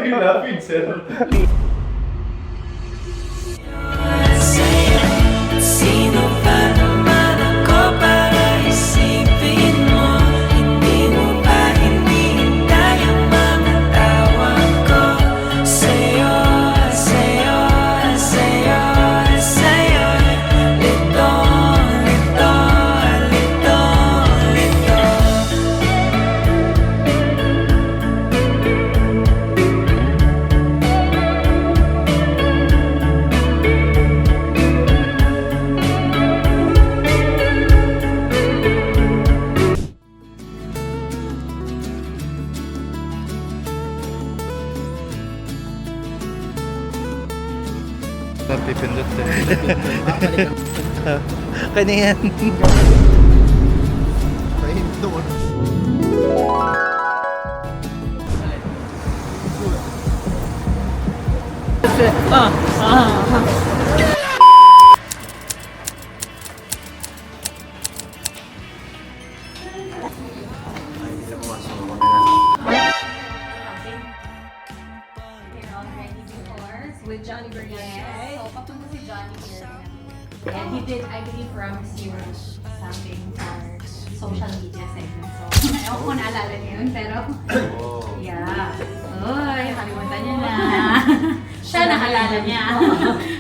yung lapid, sir. Sino ba naman ako para isipin mo? Hindi mo ba hinihintay ang mga tawag ko? Sa'yo, sa'yo, sa'yo, sa'yo. Lito, lito, lito, lito. Pipindot din. Kanya yan. Doon. With Johnny Bernardes. So, papunta si Johnny here. And he did, I believe, promise you something for social media segment. So, ewan ko naalala niyo yun, pero... Yeah. Uy, kalimutan niya na. Siya naalala niya.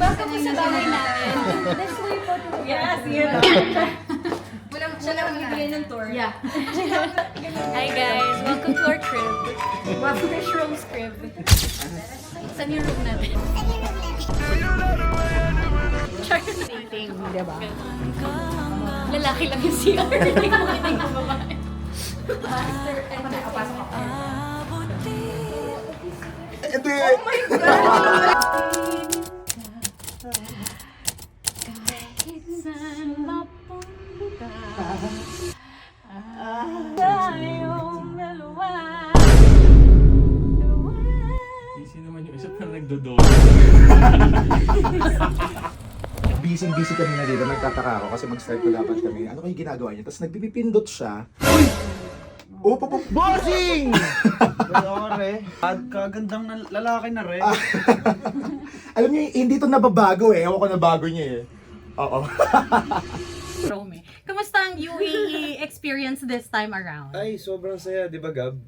Welcome po sa bahay namin. Let's wait po to Yes, yun. Siya lang magbigay ng tour. Yeah. Hi guys! Welcome to our crib. Fresh Rose crib. Saan yung room natin? Dating, di ba? Lalaki lang yung CR. Hindi mo kita yung babae. Master, eto na, pasok ako. Hindi! Kahit saan mapunta, tayong dalawa. Easy naman yung isa pa nagdodolo. Busy kanina dito, nagtataka ako kasi mag-start ko dapat kami. Ano kayo ginagawa niya? Tapos nagpipindot siya. Uy! Oh, bossing! Pare, kagandang lalaki na rin. Alam niyo, hindi to nababago eh. Ewan ko nabago niya eh. Oo. Rome. Kamusta ang UAE experience this time around? Ay, sobrang saya, di ba, Gab?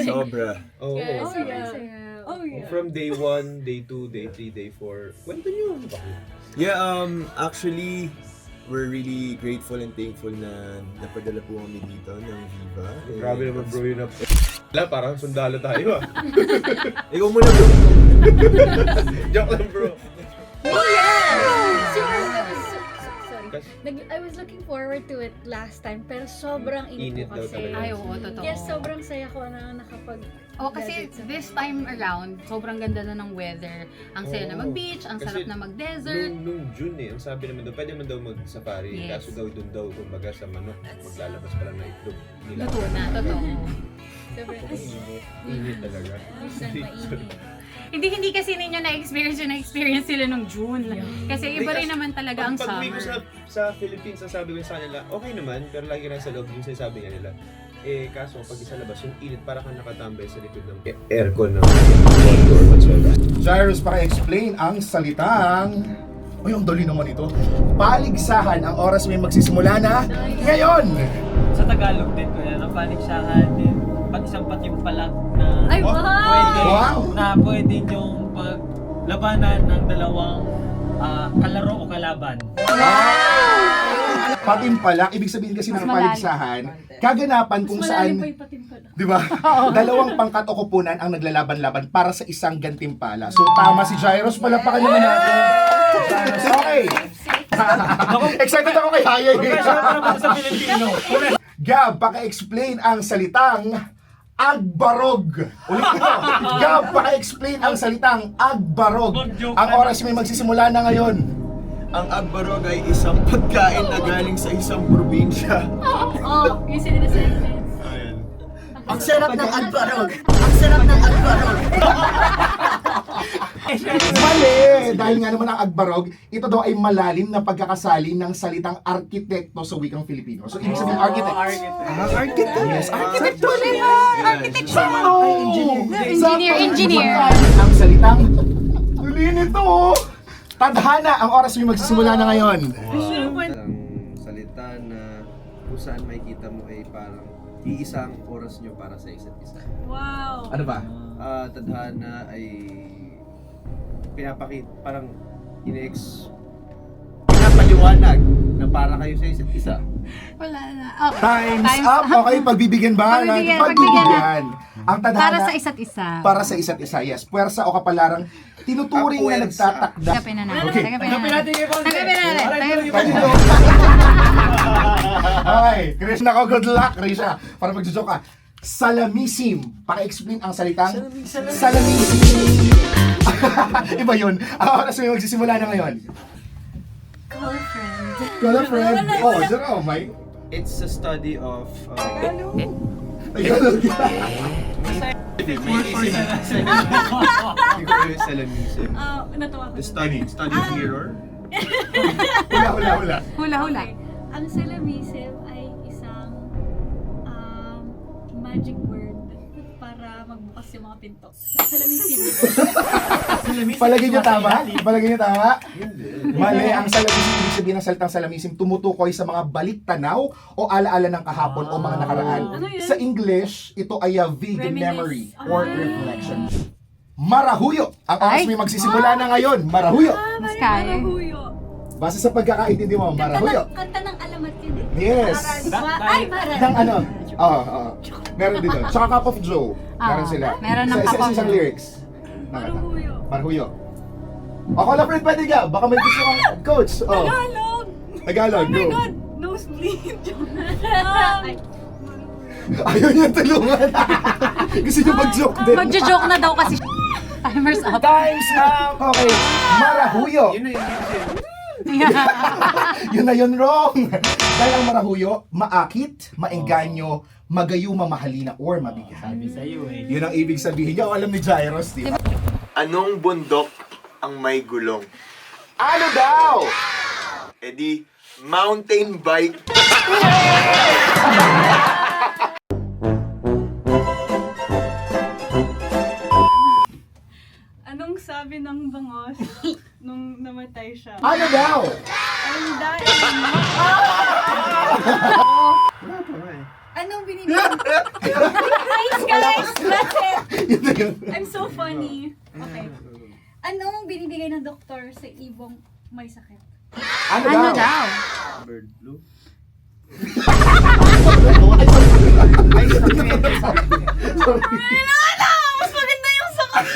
Sobra. Oo. Sobrang saya. Oh yeah. From day 1, day 2, day 3, day 4. Kwento nyo. Yeah, actually, we're really grateful and thankful na napadala po kami dito ng Viva. Grabe naman bro yun. Wala, parang sundalo tayo ah. Ikaw muna bro. Joke lang bro. Sorry. Kas- I was looking forward to it last time, pero sobrang Init init po daw kasi. talaga. Ay, oo, totoo. Yes, sobrang saya ko na nakapag... Oh, kasi this time around, sobrang ganda na ng weather. Ang saya na Oo. mag-beach, ang Kasi sarap na mag-desert. Nung June eh, ang sabi naman daw, pwede man daw mag-safari. Yes. Kaso daw dun daw, kumbaga sa manok, maglalabas pa lang na itlog nila. Luto na, totoo. Sobrang Init talaga. mainit. Hindi kasi ninyo na-experience sila nung June. Kasi iba rin naman talaga ang Pag uwi ko summer. sa Philippines, ang sabi ko sa kanila, okay naman, pero lagi na sa loob yung sinasabi nga nila. Eh, kaso pag isa labas, yung init, para kang nakatambay sa likod ng aircon ng condo or whatsoever. Cyrus, para explain ang salitang... Uy, ang dali naman ito. Paligsahan, ang oras may magsisimula na ngayon! Sa Tagalog din ko yan, ang paligsahan din. Pag isang patimpalag na Ay, pwede, Wow! na pwede yung paglabanan ng dalawang kalaro o kalaban. Patimpalak, ibig sabihin kasi ng paligsahan, kaganapan kung saan, Malalim pa yung patimpalak. di ba? Dalawang pangkat o kupunan ang naglalaban-laban para sa isang gantimpala. So tama si Jairus, palapakan naman natin. Okay. Excited ako kay Hayay. Professional naman sa Pilipino. Gab, paka-explain ang salitang agbarog. Ulit ko. Gab, paka-explain ang salitang agbarog. Ang oras may magsisimula na ngayon. Ang agbarog ay isang pagkain na galing sa isang probinsya. Oh, yung sininasabi. Ayan. Ang sarap ng agbarog. Ang sarap ng agbarog. Mali! dahil nga naman ang agbarog, ito daw ay malalim na pagkakasali ng salitang arkitekto sa wikang Filipino. So, ibig sabihin architect. Architect. Yes, architect. Architecture. Engineer. Ang salitang tuli nito. Tadhana, ang oras may magsisimula na ngayon. Ang salita na kung saan makikita mo ay parang iisang oras nyo para sa isa't isa. Wow. Ano ba? Tadhana ay parang pinapaliwanag na para kayo sa isa't isa. Wala na. Oh. Time's up. Okay, pagbibigyan ba? Pagbibigyan. Ang tadhana Para sa isa't isa. para sa isa't isa. Yes, puwersa o kapalarang tinuturing na Puwersa. nagtatakda. Tagapin na natin. Okay. Tagapin natin kay Conte. Tagapin na natin. Okay, Krishna ko, good luck, Krisha. Para magjojoke ka. Salamisim. Paki-explain ang salitang salamisim. Iba yun. Ang oras may magsisimula na ngayon. Call a friend. Call a friend. Oh, sir, oh, my. It's a study of Tagalog. salamism. Natuwa ko. The study of mirror. Hula. Hula-hula. Ang salamism ay isang magic word para magbukas yung mga pinto. Salamism. Palagay niyo tama? Palagay niyo tama? Mali, ang salamisim, ibig sabihin ng salitang salamisim, tumutukoy sa mga balik-tanaw o alaala ng kahapon o mga nakaraan. Ano yun? Sa English, ito ay a vague Reminisce. memory or reflection. Marahuyo! Ang oras may magsisimula na ngayon. Marahuyo! Mas kaya. Marahuyo. Base sa pagkakaintindi mo, marahuyo. Kanta ng alamat yun eh. Yes! Ay, Maran. Ng ano? Meron dito. Tsaka Cup of Joe. Meron sila. Meron ng Sa Cup of isang Joe. lyrics. Marahuyo. Marahuyo. Ako na friend, pwede ka. Baka may gusto kang coach. Oh. Tagalog. Tagalog, Oh my go. God. Nosebleed. Ayaw niya tulungan. Gusto niya mag-joke din. Magjo-joke na daw kasi. Timer's up. Time's up! Okay, marahuyo. Yun na yun. Yun na yun, wrong. Dahil ang marahuyo, maakit, maengganyo, magayuma, mahalina, or mabigat. Sabi sa'yo eh. Yun ang ibig sabihin. Yung alam ni Jairus, di ba? Anong bundok ang may gulong? Ano daw? E di, mountain bike. Anong sabi ng bangos nung namatay siya? Ano daw? I'm dying. Anong binibigyan? Guys, that's it. Yun na yun. I'm so funny. Okay. Anong binibigay ng doktor sa ibong may sakit? Ano Ano daw? daw? Bird flu. Mas maganda yung sakit.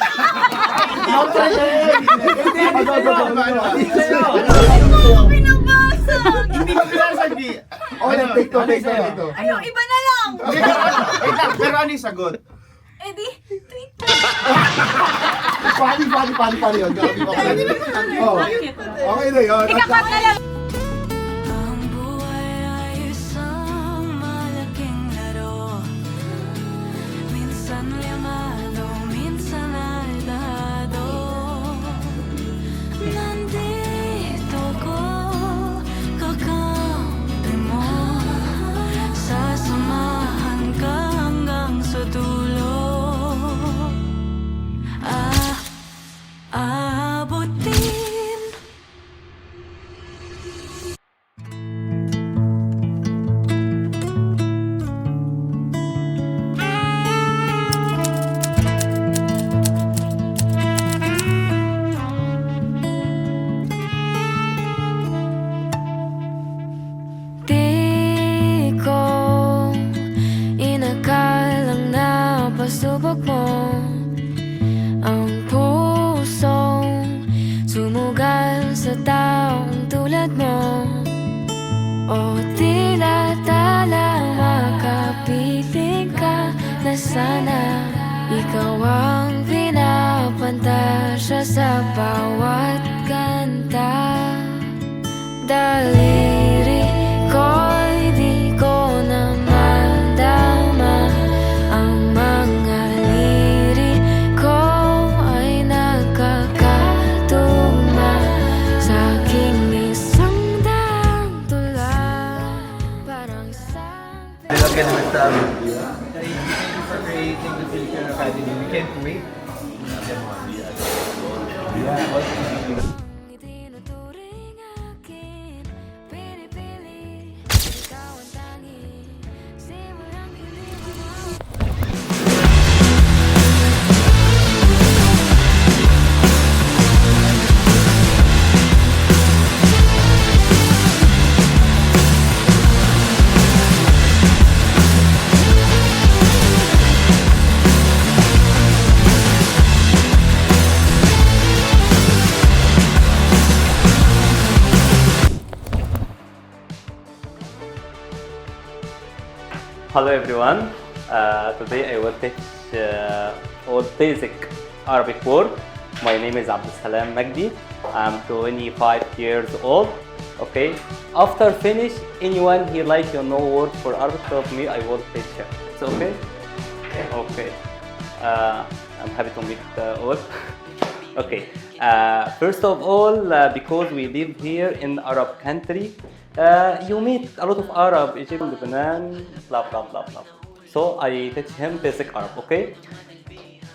Pinabasa. Hindi ko pinasabi. Oh, take to. Ayun, iba na lang. Pero ano yung sagot? Eh di, tweet. Funny yun. Grabe ko. Oh, okay na yun. Ikakat na lang. Ang buhay ay isang malaking laro. Minsan llamado, minsan ay dado. Nandito ko, kakampi mo. Sasamahan ka hanggang sa dulo. Aabutin. Di ko inakalang napasubok mo ang pusong sumugal sa taong tulad mo. O tila tala makapiling ka na sana ikaw ang pinapantasya sa bawat kanta. Daliri ko'y di ko na madama. Ang mga liri ko ay nagkakatuma. Itinuturing akin, pinipili, ikaw ang tangi, simulang hindi mo Hello everyone. Today I will teach all basic Arabic word. My name is Abdul Salam Magdi. I'm 25 years old. Okay. After finish, anyone he like to know word for Arabic, tell me. I will teach him. It's okay. Okay. I'm happy to meet all. Okay. First of all, because we live here in Arab country, you meet a lot of Arab, Egypt, Lebanon, blah blah blah blah. So I teach him basic Arab. Okay.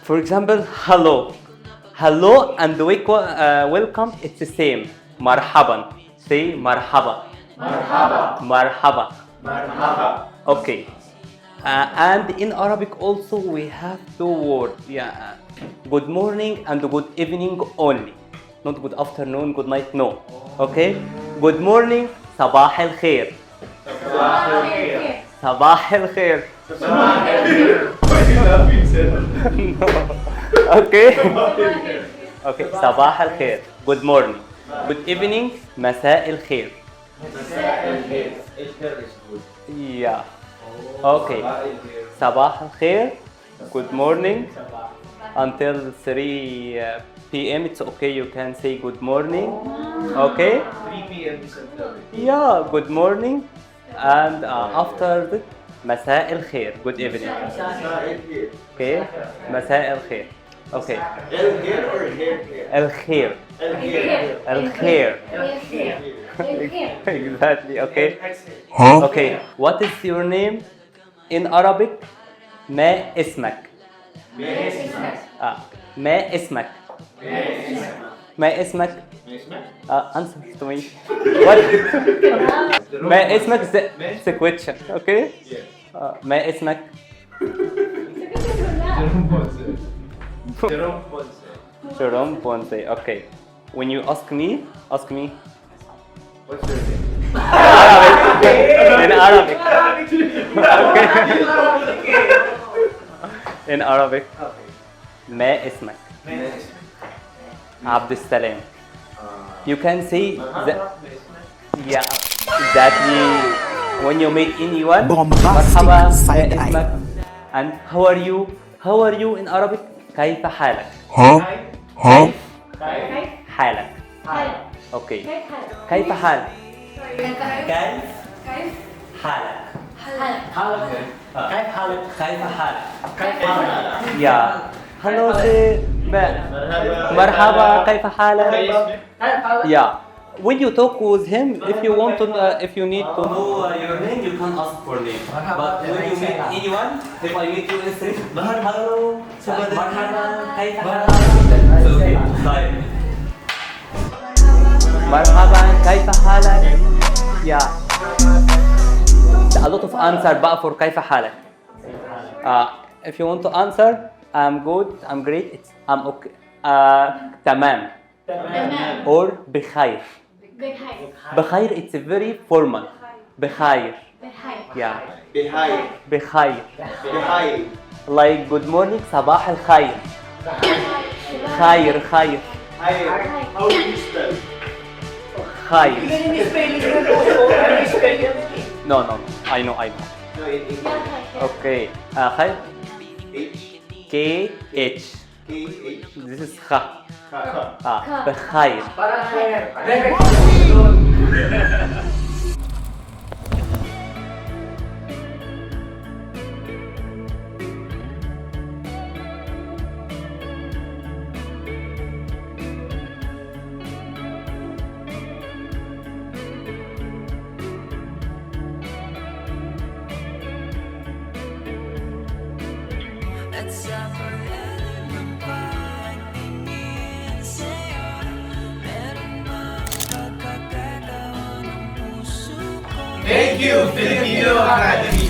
For example, hello, hello, and welcome. It's the same. Marhaban. Say marhaba. Marhaba. Marhaba. Marhaba. Okay. And in Arabic also we have two words. Yeah. Good morning and good evening only. Not good afternoon, good night, no. Okay? Good morning, صباح الخير. صباح الخير. صباح الخير. صباح الخير. Okay? Okay, صباح الخير. Good morning. Good evening, مساء الخير. مساء الخير. الخير is good. Yeah. Okay. صباح الخير. Good morning. Until 3 p.m. it's okay, you can say good morning. Okay? 3 p.m. is until. Yeah, good morning. And after that, مساء الخير. Good evening. Okay? مساء الخير. Okay. El-Khair or hair? الخير. الخير. Exactly, okay. Okay. What is your name in Arabic? ما اسمك. ما اسمك. ما اسمك. Answer to me. What? ما اسمك is a question, okay? ما اسمك. Jerome Ponce. Okay. When you ask me. What's your name? In Arabic. Okay. In Arabic. ما اسمك. عبد السلام. You can say that. Yeah, exactly. When you meet anyone, مرحبا, ما اسمك. And how are you? How are you in Arabic? كيف حالك? كيف حالك? Okay. كيف حالك? كيف حالك؟ كيف حالك؟ كيف حالك؟ Yeah. Hello, say مرحبا, كيف حالك? Yeah. When you talk with him, if you want to, if you need to know your name, you can ask for name. But when you meet anyone, if I meet you in the street, hello, مرحبا, كيف حالك? Okay, sorry. مرحبا, كيف حالك? Yeah. A lot of answer بقى for كيف حالك. If you want to answer, I'm good, I'm great, I'm okay. تمام. Or بخير. بخير, it's very formal. بخير. Yeah. بخير. Like good morning, صباح الخير. خير. How do you spell? خير. No. I know. No, in English. Okay. خير. H. KH. K-H. This is خ. بخير. Let's separate apart. Thank you, Filipino Academy!